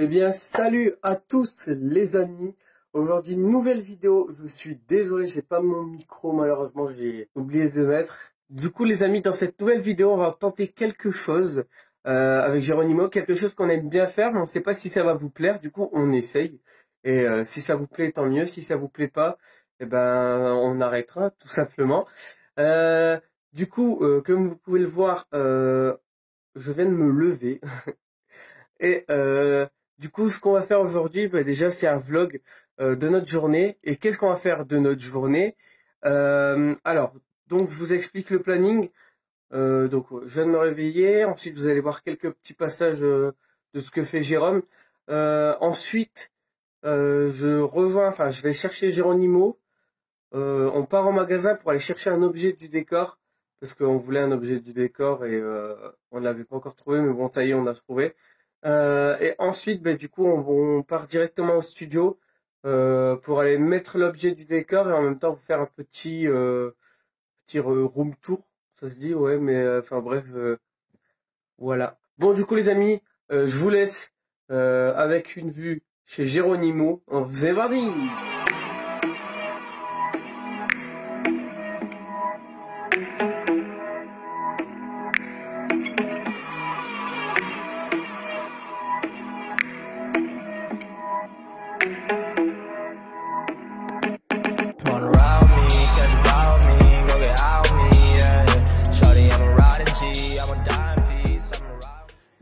Eh bien, salut à tous les amis. Aujourd'hui, nouvelle vidéo. Je suis désolé, j'ai pas mon micro, malheureusement, j'ai oublié de le mettre. Du coup, les amis, dans cette nouvelle vidéo, on va tenter quelque chose avec Geronimo, quelque chose qu'on aime bien faire, mais on ne sait pas si ça va vous plaire. Du coup, on essaye. Et si ça vous plaît, tant mieux. Si ça vous plaît pas, eh ben, on arrêtera, tout simplement. Du coup, comme vous pouvez le voir, je viens de me lever. Et du coup, ce qu'on va faire aujourd'hui, déjà, c'est un vlog de notre journée. Et qu'est-ce qu'on va faire de notre journée? Alors, donc, je vous explique le planning. Donc, je viens de me réveiller. Ensuite, vous allez voir quelques petits passages de ce que fait Jérôme. Ensuite, je vais chercher Geronimo. On part au magasin pour aller chercher un objet du décor. Parce qu'on voulait un objet du décor et on ne l'avait pas encore trouvé. Mais bon, ça y est, on a trouvé. Et ensuite, du coup, on part directement au studio pour aller mettre l'objet du décor et en même temps vous faire un petit room tour. Ça se dit, ouais, mais enfin bref, voilà. Bon, du coup, les amis, je vous laisse avec une vue chez Geronimo. On faisait parti.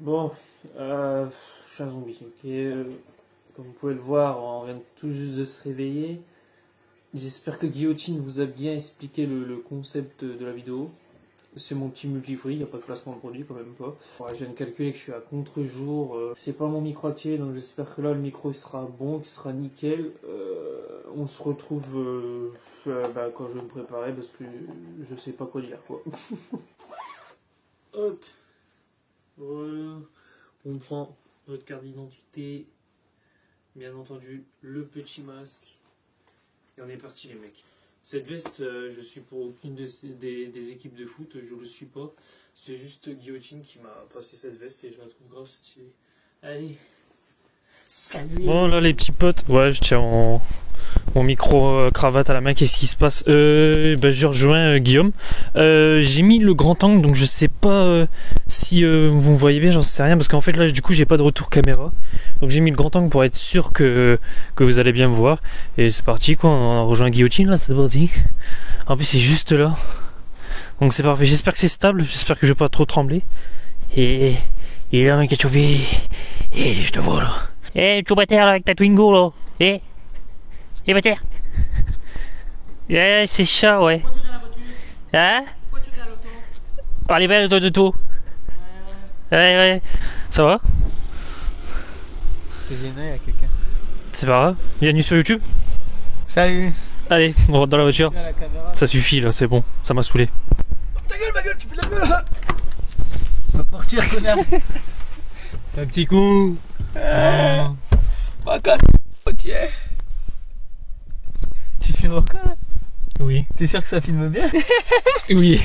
Bon, je suis un zombie, ok. Comme vous pouvez le voir, on vient tout juste de se réveiller. J'espère que Guillotine vous a bien expliqué le concept de la vidéo. C'est mon petit multifree, il n'y a pas de placement de produit quand même pas. Ouais, je viens de calculer que je suis à contre-jour. C'est pas mon micro activé, donc j'espère que là le micro il sera bon, qu'il sera nickel. On se retrouve quand je vais me préparer parce que je sais pas quoi dire quoi. Hop. Voilà. On prend notre carte d'identité, bien entendu le petit masque, et on est parti les mecs. Cette veste, je suis pour aucune des équipes de foot, je le suis pas. C'est juste Guillotine qui m'a passé cette veste et je la trouve grave stylée. Allez, salut. Bon là les petits potes, ouais je tiens mon micro cravate à la main. Qu'est-ce qui se passe? Je rejoins Guillaume. J'ai mis le grand angle, donc je sais pas si vous me voyez bien, j'en sais rien, parce qu'en fait là du coup j'ai pas de retour caméra, donc j'ai mis le grand angle pour être sûr que vous allez bien me voir. Et c'est parti quoi, on a rejoint Guillotine là, c'est parti. En plus c'est juste là, donc c'est parfait. J'espère que c'est stable, j'espère que je vais pas trop trembler. Et là mec, tu vois, et je te vois là. Tu vas terre avec ta Twingo là. Et va terre. C'est chat, ouais. Pourquoi tu viens à la voiture? Hein? Pourquoi tu viens à l'auto? Allez, vers le toit de tout. Ouais. Ça va? C'est gênant, il y a quelqu'un. C'est pas grave. Bienvenue sur YouTube. Salut. Allez, on rentre dans la voiture. Ça suffit là, c'est bon. Ça m'a saoulé. Ta gueule, ma gueule, tu peux la gueule. On va partir, connard. Un petit coup. Ma gueule, ok. Tu fais record là? Oui. T'es sûr que ça filme bien? Oui.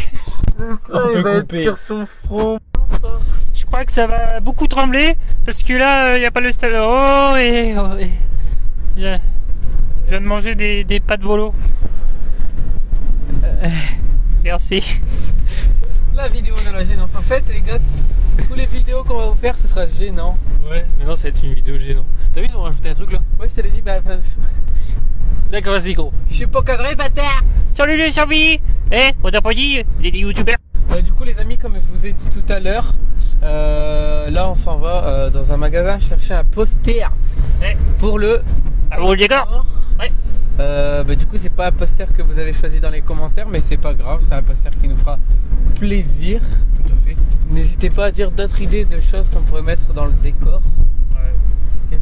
Il va être sur son front. Je crois que ça va beaucoup trembler parce que là, il n'y a pas le stade. Je viens de manger des pâtes bolo. Merci. La vidéo de la gênance. En fait, les gars, tous les vidéos qu'on va vous faire, ce sera gênant. Ouais, mais non, ça va être une vidéo gênante. T'as vu, ils ont rajouté un truc là? Ouais, je te l'ai dit, D'accord, vas-y, gros. je suis pas cadré, bâtard. Salut les amis. On t'a pas dit, il est des youtubeurs. Du coup, les amis, comme je vous ai dit tout à l'heure, là, on s'en va dans un magasin chercher un poster pour le décor. Ouais. Du coup, c'est pas un poster que vous avez choisi dans les commentaires, mais c'est pas grave, c'est un poster qui nous fera plaisir. Tout à fait. N'hésitez pas à dire d'autres idées de choses qu'on pourrait mettre dans le décor. Ouais. Okay.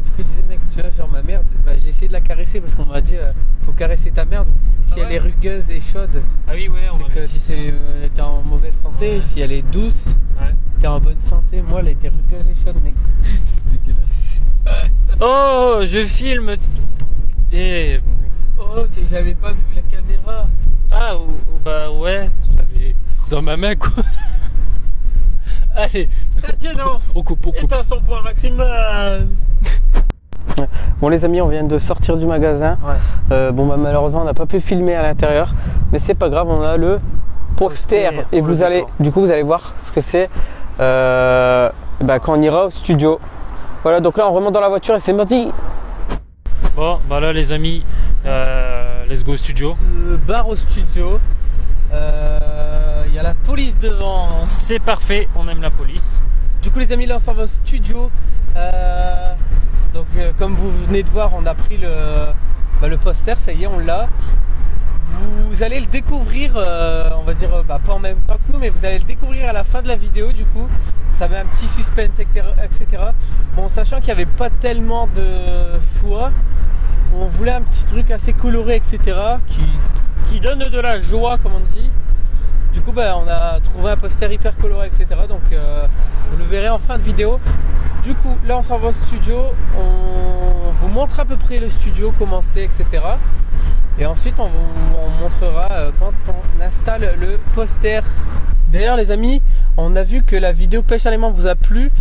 Du coup, je disais, mec, tu vois, genre ma merde, j'ai essayé de la caresser parce qu'on m'a dit faut caresser ta merde. Si elle est rugueuse et chaude, Ah oui, ouais, c'est que t'es en mauvaise santé. Ouais. Si elle est douce, t'es en bonne santé. Moi, elle était rugueuse et chaude, mec. C'est dégueulasse. Oh, je filme. Oh, j'avais pas vu la caméra. Ah, bah ouais. J'avais dans ma main quoi. Allez, ça tienance. On coupe. Éteins son point maximal. Bon les amis, on vient de sortir du magasin. Ouais. Bon bah, malheureusement on n'a pas pu filmer à l'intérieur, mais c'est pas grave, on a le poster et vous allez voir ce que c'est quand on ira au studio. Voilà, donc là on remonte dans la voiture et c'est parti. Bon, bah là les amis, let's go au studio. Bar au studio. Il y a la police devant. C'est parfait, on aime la police. Du coup les amis, là on s'en va au studio. Donc comme vous venez de voir, on a pris le poster, ça y est, on l'a. Vous allez le découvrir, on va dire, pas en même temps que nous, mais vous allez le découvrir à la fin de la vidéo du coup. Ça met un petit suspense, etc. Bon, sachant qu'il n'y avait pas tellement de choix, on voulait un petit truc assez coloré, etc. qui donne de la joie, comme on dit. Du coup, on a trouvé un poster hyper coloré, etc. Donc, vous le verrez en fin de vidéo. Du coup, là, on s'en va au studio. On vous montre à peu près le studio, comment c'est, etc. Et ensuite, on montrera quand on installe le poster. D'ailleurs, les amis, on a vu que la vidéo pêche à l'aimant vous a plu.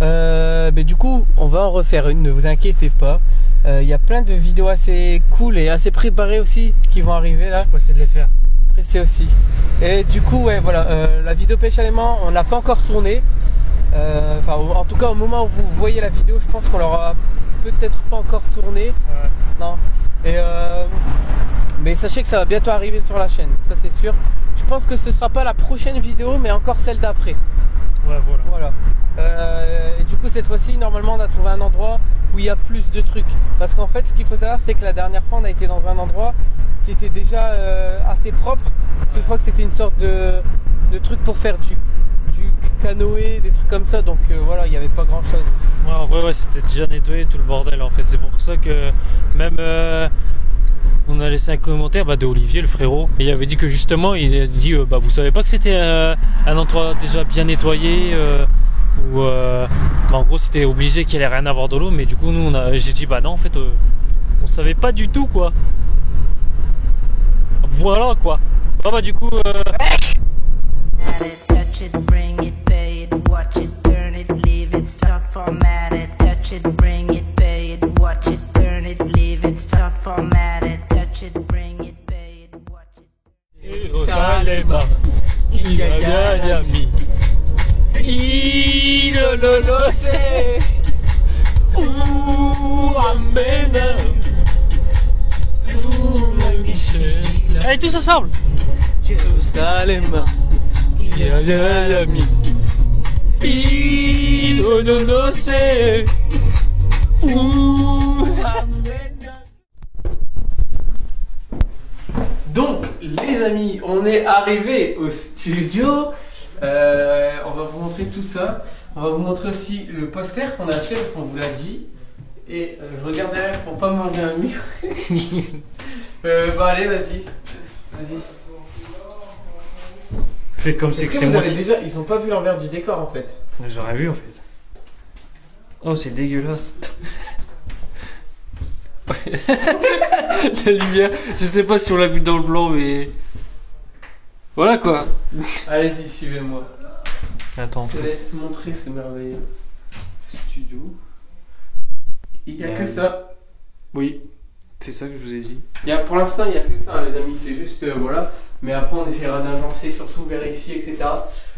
Mais du coup, on va en refaire une, ne vous inquiétez pas. Il y a plein de vidéos assez cool et assez préparées aussi qui vont arriver là. Je peux essayer de les faire. Pressé aussi. Et du coup, ouais, voilà, la vidéo pêche à l'aimant, on l'a pas encore tournée. En tout cas, au moment où vous voyez la vidéo, je pense qu'on l'aura peut-être pas encore tournée. Ouais. Non. Mais sachez que ça va bientôt arriver sur la chaîne, ça c'est sûr. Je pense que ce sera pas la prochaine vidéo, mais encore celle d'après. Ouais, voilà. Et du coup, cette fois-ci, normalement, on a trouvé un endroit où il y a plus de trucs. Parce qu'en fait, ce qu'il faut savoir, c'est que la dernière fois, on a été dans un endroit qui était déjà assez propre. Parce que je crois que c'était une sorte de truc pour faire du canoë, des trucs comme ça. Donc voilà, il n'y avait pas grand-chose. Ouais, en vrai, c'était déjà nettoyé tout le bordel en fait. C'est pour ça que même on a laissé un commentaire de Olivier, le frérot. Et il avait dit que justement, il a dit vous savez pas que c'était un endroit déjà bien nettoyé où en gros c'était obligé qu'il allait rien avoir de l'eau. Mais du coup, j'ai dit non, en fait, on savait pas du tout quoi. Voilà quoi. Du coup. Touch it, bring it, pay it, watch it, turn it, leave it, start format it. Touch it, bring it, pay it, watch it, turn it, leave it, start format it. Touch it, bring it, pay it, watch it. Jerusalem, Miami, Ilolose, Amena, allez tous ensemble. Jerusalem, Miami, Ilolose, Donc les amis, on est arrivé au studio. On va vous montrer tout ça. On va vous montrer aussi le poster qu'on a acheté parce qu'on vous l'a dit. Et je regarde derrière pour pas manger un mur. Allez, vas-y. Fais comme c'est que c'est vous moi avez qui... déjà, ils ont pas vu l'envers du décor en fait. J'aurais vu en fait. Oh, c'est dégueulasse. La lumière, je sais pas si on l'a vu dans le blanc, mais voilà quoi. Allez-y, suivez-moi. Attends, Je te laisse montrer ce merveilleux studio. Il n'y a que ça. oui, c'est ça que je vous ai dit. Pour l'instant, il n'y a que ça, hein, les amis. C'est juste, voilà. Mais après, on essaiera d'agencer surtout vers ici, etc.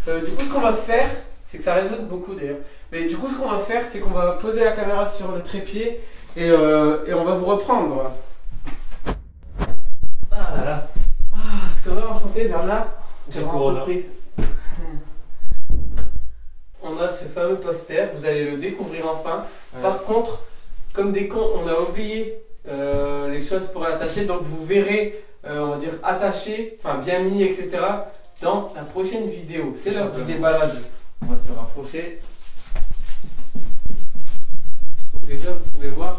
Du coup, ce qu'on va faire, c'est que ça résonne beaucoup d'ailleurs. Mais du coup, ce qu'on va faire, c'est qu'on va poser la caméra sur le trépied et on va vous reprendre. Ah là là. Ça va, enchanté, Bernard. Tiens, Corona. Entreprise. On a ce fameux poster, vous allez le découvrir enfin. Ouais. Par contre, comme des cons, on a oublié les choses pour l'attacher, donc vous verrez, on va dire attaché, enfin bien mis, etc. dans la prochaine vidéo. C'est l'heure du déballage. On va se rapprocher. Donc déjà, vous pouvez voir,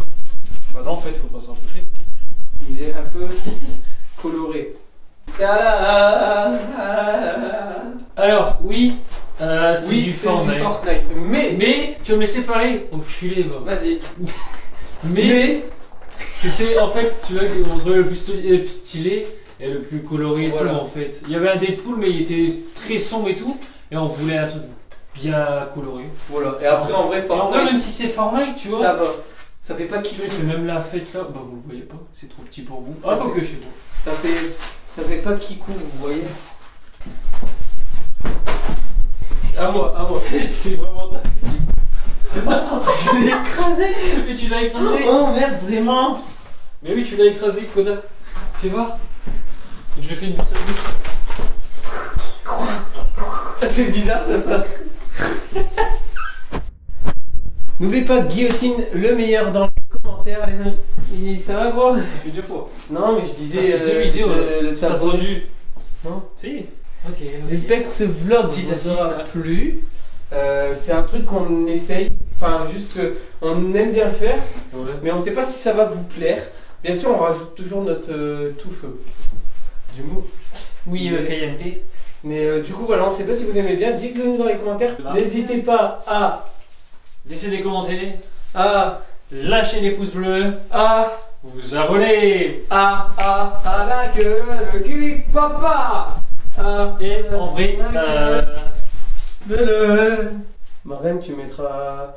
Bah non, en fait, faut pas s'en rapprocher. il est un peu coloré. Alors, oui, c'est Oui, du c'est Fortnite. du Fortnite. Mais tu vas me laisser parler. Enculé, va. Vas-y. Mais c'était en fait celui-là qu'on trouvait le plus stylé et le plus coloré et Voilà. tout en fait. Il y avait un Deadpool mais il était très sombre et tout et on voulait un truc bien coloré. Voilà. Et après, en vrai, Et en vrai, Fortnite, même si c'est Fortnite, tu vois. ça va. Ça fait pas Tu kiffer. vois que même la fête là, bah vous le voyez pas, c'est trop petit pour vous. Ça Ah, fait- pas que chez vous. Ça fait pas kikou, vous voyez. À moi. Je fais vraiment ta. Je l'ai écrasé. Mais tu l'as écrasé. Oh merde, vraiment. Mais oui, tu l'as écrasé, connard. Fais voir. Je lui fais une seule bouche. C'est bizarre ça part. N'oubliez pas guillotine le meilleur dans les commentaires, les amis. Ça va quoi? Ça fait 2 fois. Non, mais je disais. Ça fait 2 vidéos. ça T'as entendu? Non. Si. Ok. J'espère que ce vlog Si vous t'assistes aura à- plu. C'est un truc qu'on essaye. Enfin, juste qu'on aime bien le faire. Ouais. Mais on sait pas si ça va vous plaire. Bien sûr, on rajoute toujours notre touche d'humour. Oui, Mais- Kayante. Mais du coup, voilà, on sait pas si vous aimez bien. Dites-le nous dans les commentaires. Bah. N'hésitez pas Laissez des commentaires. à Lâchez des pouces bleus. Vous abonnez. à la queue, le cul, papa. Et en vrai, Marraine, tu mettras.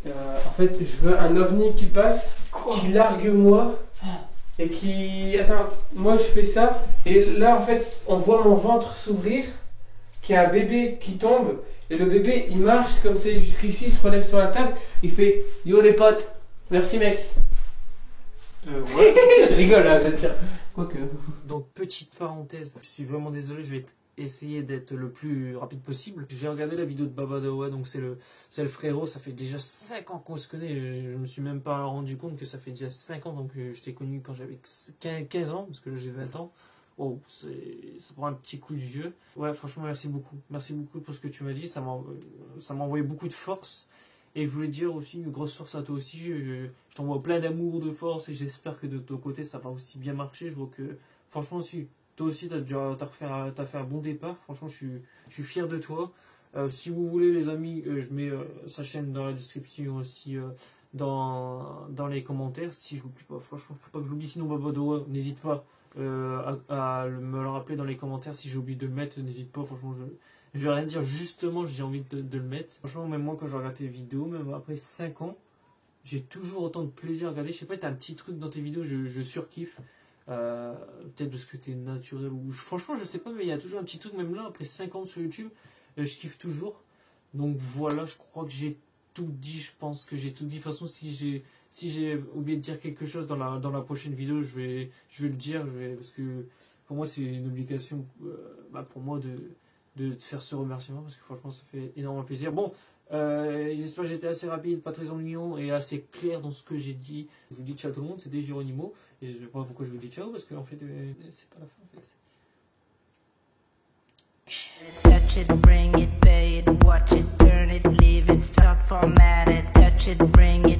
En fait, je veux un ovni qui passe, qui largue moi et qui. Attends, moi je fais ça et là en fait, on voit mon ventre s'ouvrir, qu'il y a un bébé qui tombe et le bébé il marche comme c'est jusqu'ici, il se relève sur la table, il fait yo les potes, merci mec. ouais. Je rigole là, bien sûr. Quoique. Donc, petite parenthèse, je suis vraiment désolé, je vais essayer d'être le plus rapide possible. J'ai regardé la vidéo de Baba Dawa, donc c'est le frérot, ça fait déjà 5 ans qu'on se connaît, je me suis même pas rendu compte que ça fait déjà 5 ans, donc je t'ai connu quand j'avais 15 ans, parce que là j'ai 20 ans. Oh, ça prend un petit coup de vieux. Ouais, franchement, merci beaucoup. Merci beaucoup pour ce que tu m'as dit, ça m'a envoyé beaucoup de force. Et je voulais dire aussi une grosse force à toi aussi. Je t'envoie plein d'amour, de force et j'espère que de ton côté ça va aussi bien marcher. Je vois que franchement aussi, toi aussi t'as fait un bon départ. Franchement je suis fier de toi. Si vous voulez les amis, je mets sa chaîne dans la description aussi dans les commentaires. Si je l'oublie pas, franchement faut pas que je l'oublie, sinon Baba Dawa, n'hésite pas à me le rappeler dans les commentaires. Si j'ai oublié de le mettre, n'hésite pas, franchement je vais rien dire, justement j'ai envie de le mettre. Franchement, même moi quand je regarde tes vidéos, même après 5 ans, j'ai toujours autant de plaisir à regarder. Je sais pas, t'as un petit truc dans tes vidéos, je surkiffe. Peut-être parce que t'es naturel ou franchement je sais pas, mais il y a toujours un petit truc, même là après 5 ans sur YouTube, je kiffe toujours. Donc voilà, je crois que j'ai tout dit, je pense que j'ai tout dit. De toute façon, si j'ai oublié de dire quelque chose dans la prochaine vidéo, je vais le dire, parce que pour moi c'est une obligation pour moi de te faire ce remerciement, parce que franchement ça fait énormément plaisir. Bon, j'espère que j'étais assez rapide, pas très ennuyant et assez clair dans ce que j'ai dit. Je vous dis ciao tout le monde, c'était Geronimo, et je ne sais pas pourquoi je vous dis ciao, parce qu'en fait c'est pas la fin en fait. Touch it, bring it, pay it, watch it, turn it, leave it, start format it, touch it, bring it.